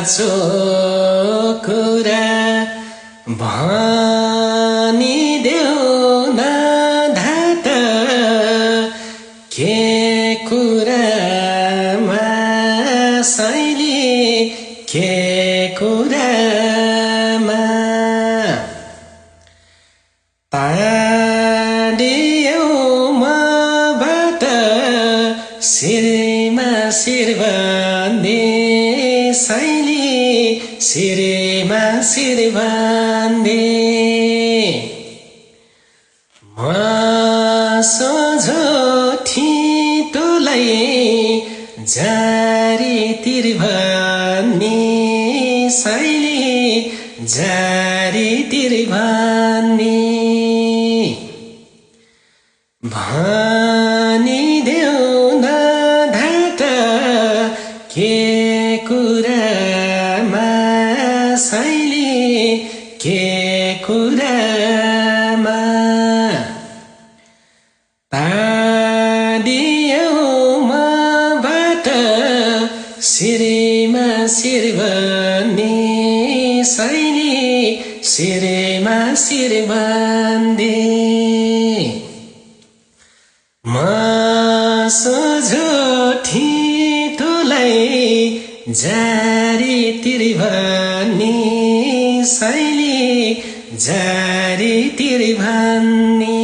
साँचो कुरा भनिदेऊ न धात के कुरामा साइली के कुरामा ताडियौ मबाट शिरमा शिर बाँध्ने साइली शिरमा शिर बाँध्ने म सोझो ठिटोलाई जारी तिर भन्ने साइली जारी तिर भन्ने भनिदेऊ न धात के कुरामा साइली के कुरामा ताडियौ मबाट शिरमा शिर बाँध्ने साइली शिरमा शिर बाँध्ने म सोझो ठिटोलाई जारी तिर भन्ने साइली जारी तिर भन्ने